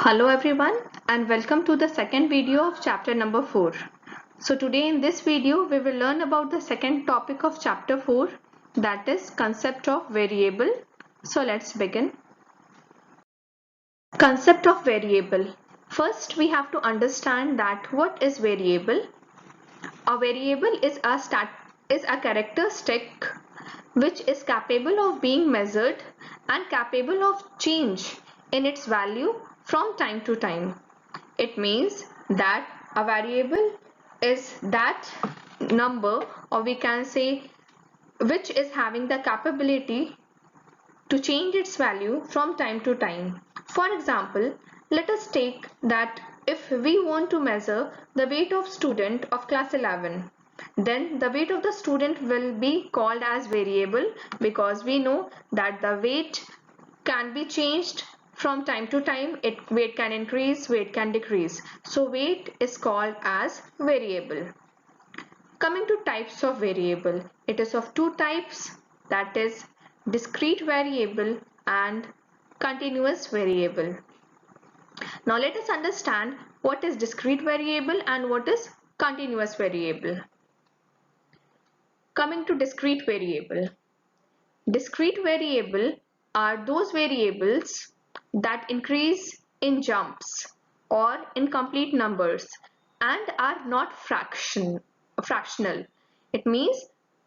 Hello everyone and welcome to the second video of chapter number 4. So today in this video we will learn about the second topic of chapter 4, that is concept of variable. So let's begin. Concept of variable. First we have to understand that what is variable. A variable is a characteristic which is capable of being measured and capable of change in its value from time to time. It means that a variable is that number, or we can say which is having the capability to change its value from time to time. For example, let us take that if we want to measure the weight of student of class 11, then the weight of the student will be called as variable because we know that the weight can be changed from time to time. Weight can increase, weight can decrease. So weight is called as variable. Coming to types of variable, it is of two types, that is discrete variable and continuous variable. Now let us understand what is discrete variable and what is continuous variable. Coming to discrete variable. Discrete variable are those variables that increase in jumps or in complete numbers and are not fractional. It means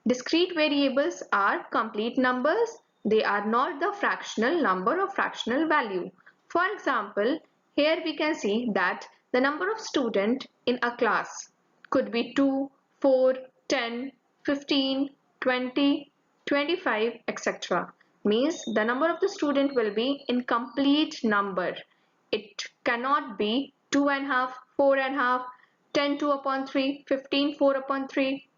discrete variables are complete numbers. They are not the fractional number or fractional value. For example, here we can see that the number of students in a class could be 2, 4, 10, 15, 20, 25, etc. Means the number of the student will be in complete number. It cannot be 2 and half, 4 and half, 10 2 upon 3, 15 4 upon 3,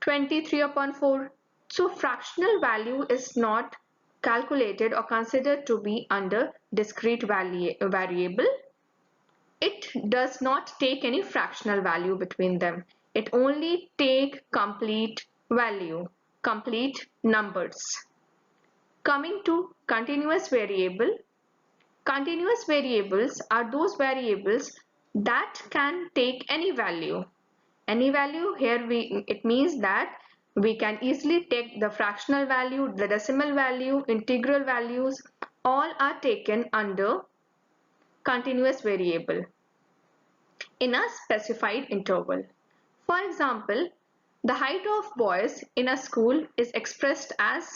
23 upon 4. So fractional value is not calculated or considered to be under discrete variable. It does not take any fractional value between them. It only take complete value, complete numbers. Coming to continuous variable. Continuous variables are those variables that can take any value. Any value here it means that we can easily take the fractional value, the decimal value, integral values, all are taken under continuous variable in a specified interval. For example, the height of boys in a school is expressed as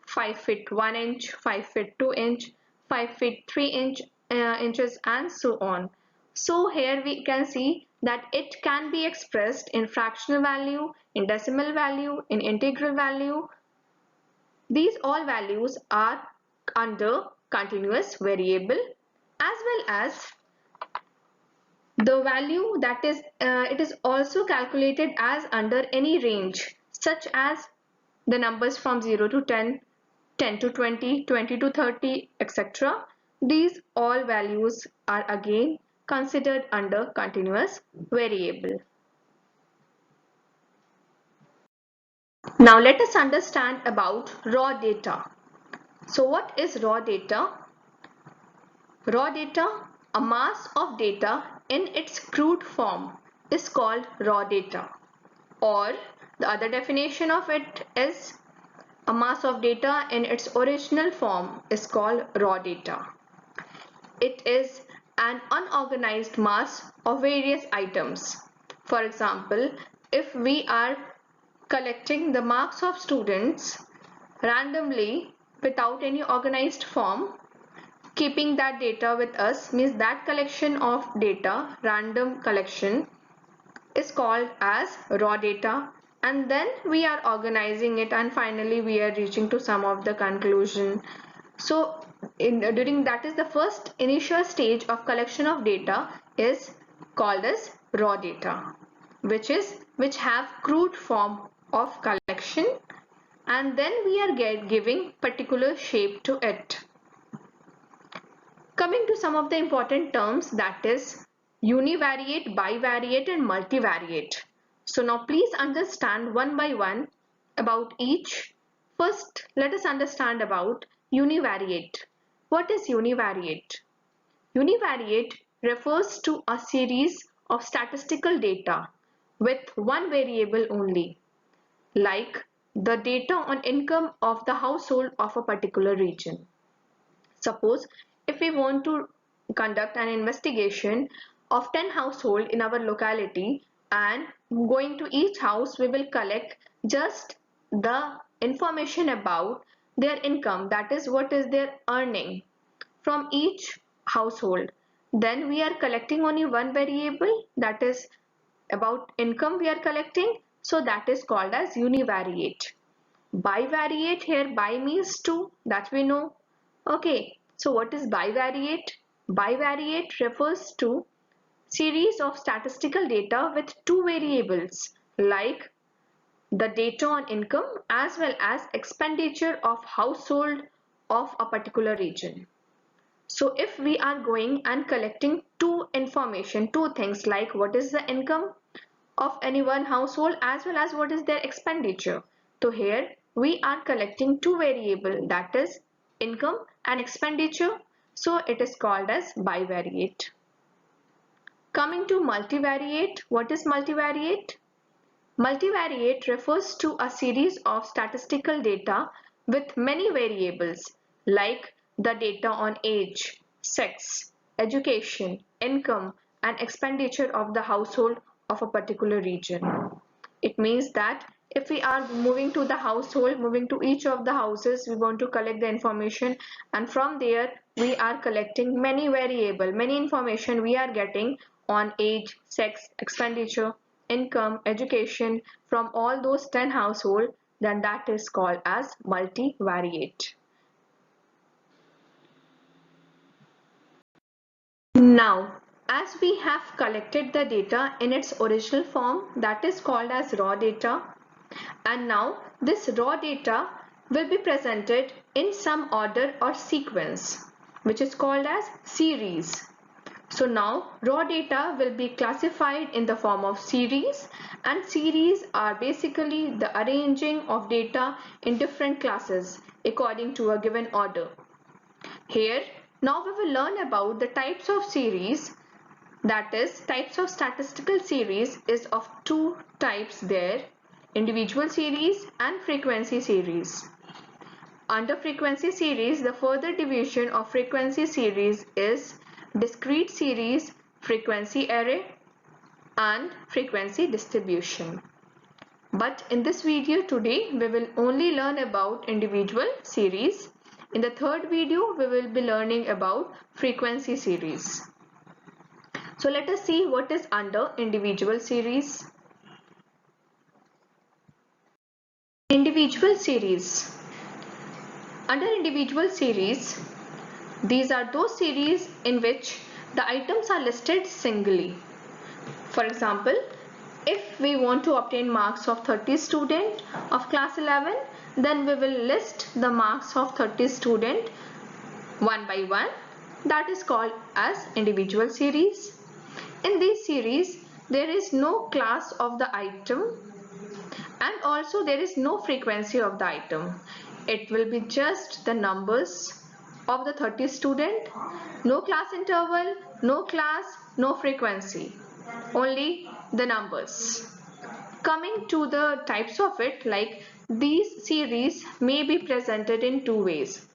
5 feet 1 inch, 5 feet 2 inch, 5 feet 3 inches and so on. So here we can see that it can be expressed in fractional value, in decimal value, in integral value. These all values are under continuous variable, as well as the value that is it is also calculated as under any range, such as the numbers from 0 to 10, 10 to 20, 20 to 30, etc. These all values are again considered under continuous variable. Now let us understand about raw data. So what is raw data? Raw data, a mass of data in its crude form, is called raw data, or the other definition of it is a mass of data in its original form is called raw data. It is an unorganized mass of various items. For example, if we are collecting the marks of students randomly without any organized form, keeping that data with us means that collection of data, random collection, is called as raw data, and then we are organizing it and finally we are reaching to some of the conclusion. So during that is the first initial stage of collection of data is called as raw data, which have crude form of collection, and then we are giving particular shape to it. Coming to some of the important terms, that is univariate, bivariate and multivariate. So now please understand one by one about each. First, let us understand about univariate. What is univariate? Univariate refers to a series of statistical data with one variable only, like the data on income of the household of a particular region. Suppose if we want to conduct an investigation of 10 households in our locality, and going to each house we will collect just the information about their income, that is what is their earning from each household. Then we are collecting only one variable, that is about income we are collecting, so that is called as univariate. Bivariate, here bi means two, that we know. Okay, so what is bivariate? Bivariate refers to series of statistical data with two variables, like the data on income as well as expenditure of household of a particular region. So if we are going and collecting two things, like what is the income of any one household as well as what is their expenditure. So here we are collecting two variables, that is income and expenditure. So it is called as bivariate. Coming to multivariate, what is multivariate? Multivariate refers to a series of statistical data with many variables, like the data on age, sex, education, income, and expenditure of the household of a particular region. It means that if we are moving to the household, moving to each of the houses, we want to collect the information, and from there we are collecting many variable, many information we are getting on age, sex, expenditure, income, education from all those 10 households, then that is called as multivariate. Now, as we have collected the data in its original form, that is called as raw data, and now this raw data will be presented in some order or sequence, which is called as series. So now raw data will be classified in the form of series, and series are basically the arranging of data in different classes according to a given order. Here, now we will learn about the types of series, that is types of statistical series is of two types there, individual series and frequency series. Under frequency series, the further division of frequency series is discrete series, frequency array, and frequency distribution. But in this video today, we will only learn about individual series. In the third video, we will be learning about frequency series. So let us see what is under individual series. Individual series. Under individual series, these are those series in which the items are listed singly. For example, if we want to obtain marks of 30 students of class 11, then we will list the marks of 30 students one by one. That is called as individual series. In this series, there is no class of the item, and also there is no frequency of the item. It will be just the numbers of the 30 student, no class interval, no class, no frequency, only the numbers. Coming to the types of it, like these series may be presented in two ways.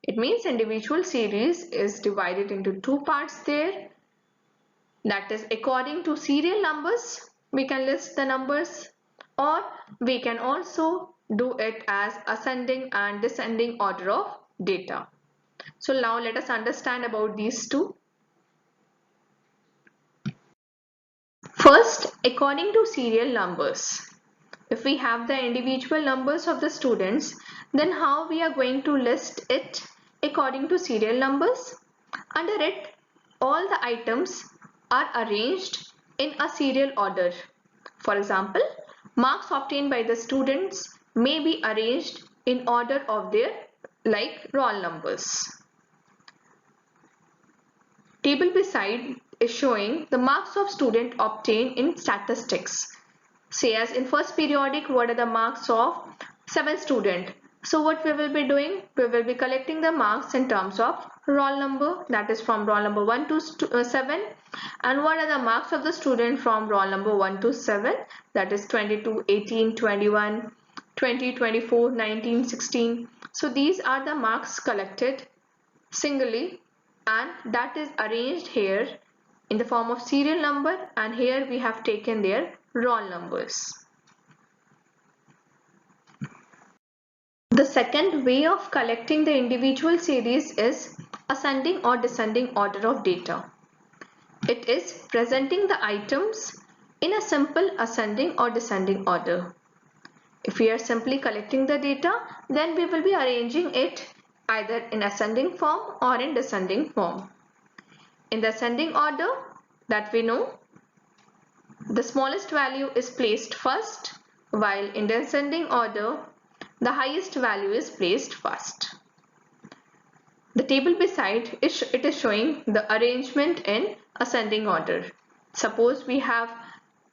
It means individual series is divided into two parts there, that is according to serial numbers we can list the numbers, or we can also do it as ascending and descending order of data. So now let us understand about these two. First, according to serial numbers. If we have the individual numbers of the students, then how we are going to list it according to serial numbers? Under it, all the items are arranged in a serial order. For example, marks obtained by the students may be arranged in order of their roll numbers. Table beside is showing the marks of student obtained in statistics. Say as in first periodic, what are the marks of 7 students? So what we will be doing? We will be collecting the marks in terms of roll number, that is from roll number 1 to 7, and what are the marks of the student from roll number 1 to 7, that is 22, 18, 21, 20, 24, 19, 16. So these are the marks collected singly, and that is arranged here in the form of serial number, and here we have taken their roll numbers. The second way of collecting the individual series is ascending or descending order of data. It is presenting the items in a simple ascending or descending order. If we are simply collecting the data, then we will be arranging it either in ascending form or in descending form. In the ascending order that we know, the smallest value is placed first, while in the ascending order, the highest value is placed first. The table beside it is showing the arrangement in ascending order. Suppose we have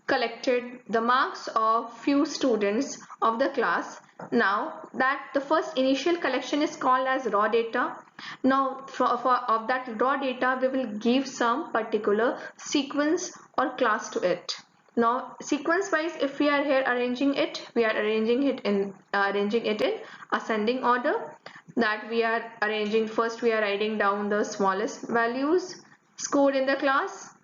collected the marks of few students of the class. Now that the first initial collection is called as raw data. Now of that raw data we will give some particular sequence or class to it. Now sequence wise, if we are here arranging it, we are arranging it in ascending order, that we are arranging first, we are writing down the smallest values scored in the class.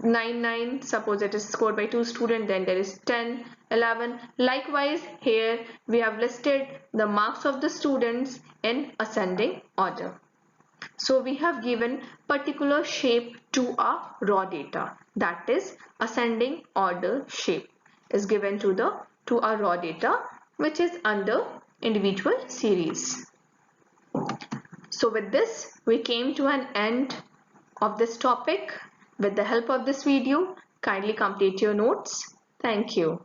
9, 9, suppose it is scored by 2 students, then there is 10, 11. Likewise here we have listed the marks of the students in ascending order. So we have given particular shape to our raw data, that is ascending order shape is given to our raw data, which is under individual series. So with this we came to an end of this topic. With the help of this video, kindly complete your notes. Thank you.